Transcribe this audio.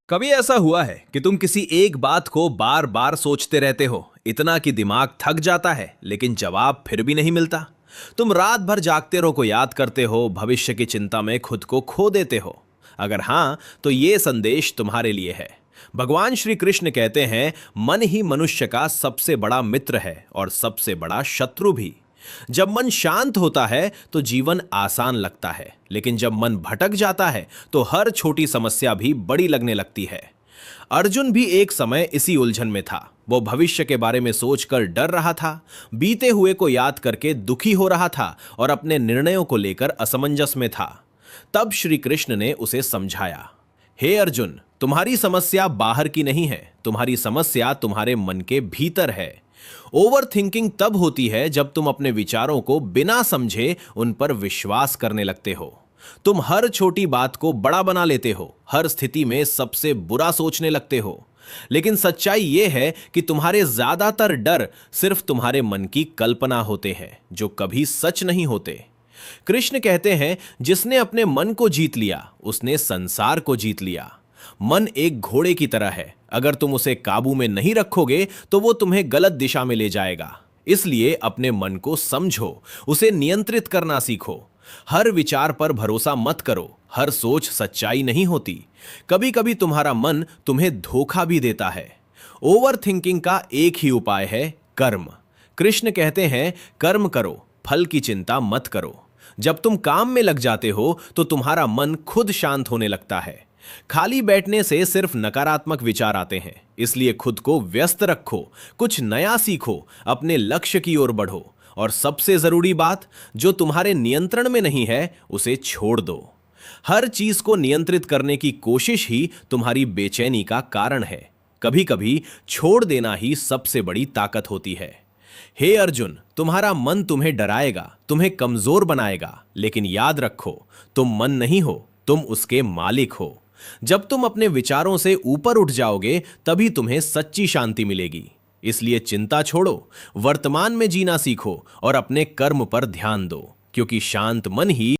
कभी ऐसा हुआ है कि तुम किसी एक बात को बार बार सोचते रहते हो, इतना कि दिमाग थक जाता है लेकिन जवाब फिर भी नहीं मिलता। तुम रात भर जागते रहो को याद करते हो, भविष्य की चिंता में खुद को खो देते हो। अगर हाँ, तो ये संदेश तुम्हारे लिए है। भगवान श्री कृष्ण कहते हैं, मन ही मनुष्य का सबसे बड़ा मित्र है और सबसे बड़ा शत्रु भी। जब मन शांत होता है तो जीवन आसान लगता है, लेकिन जब मन भटक जाता है तो हर छोटी समस्या भी बड़ी लगने लगती है। अर्जुन भी एक समय इसी उलझन में था। वो भविष्य के बारे में सोचकर डर रहा था, बीते हुए को याद करके दुखी हो रहा था और अपने निर्णयों को लेकर असमंजस में था। तब श्री कृष्ण ने उसे समझाया, हे अर्जुन, तुम्हारी समस्या बाहर की नहीं है, तुम्हारी समस्या तुम्हारे मन के भीतर है। ओवर थिंकिंग तब होती है जब तुम अपने विचारों को बिना समझे उन पर विश्वास करने लगते हो। तुम हर छोटी बात को बड़ा बना लेते हो, हर स्थिति में सबसे बुरा सोचने लगते हो। लेकिन सच्चाई यह है कि तुम्हारे ज्यादातर डर सिर्फ तुम्हारे मन की कल्पना होते हैं, जो कभी सच नहीं होते। कृष्ण कहते हैं, जिसने अपने मन को जीत लिया उसने संसार को जीत लिया। मन एक घोड़े की तरह है, अगर तुम उसे काबू में नहीं रखोगे तो वो तुम्हें गलत दिशा में ले जाएगा। इसलिए अपने मन को समझो, उसे नियंत्रित करना सीखो। हर विचार पर भरोसा मत करो, हर सोच सच्चाई नहीं होती। कभी कभी तुम्हारा मन तुम्हें धोखा भी देता है। ओवर थिंकिंग का एक ही उपाय है, कर्म। कृष्ण कहते हैं, कर्म करो, फल की चिंता मत करो। जब तुम काम में लग जाते हो तो तुम्हारा मन खुद शांत होने लगता है। खाली बैठने से सिर्फ नकारात्मक विचार आते हैं, इसलिए खुद को व्यस्त रखो, कुछ नया सीखो, अपने लक्ष्य की ओर बढ़ो और सबसे जरूरी बात, जो तुम्हारे नियंत्रण में नहीं है उसे छोड़ दो। हर चीज को नियंत्रित करने की कोशिश ही तुम्हारी बेचैनी का कारण है। कभी कभी छोड़ देना ही सबसे बड़ी ताकत होती है। हे अर्जुन, तुम्हारा मन तुम्हें डराएगा, तुम्हें कमजोर बनाएगा, लेकिन याद रखो, तुम मन नहीं हो, तुम उसके मालिक हो। जब तुम अपने विचारों से ऊपर उठ जाओगे तभी तुम्हें सच्ची शांति मिलेगी। इसलिए चिंता छोड़ो, वर्तमान में जीना सीखो और अपने कर्म पर ध्यान दो, क्योंकि शांत मन ही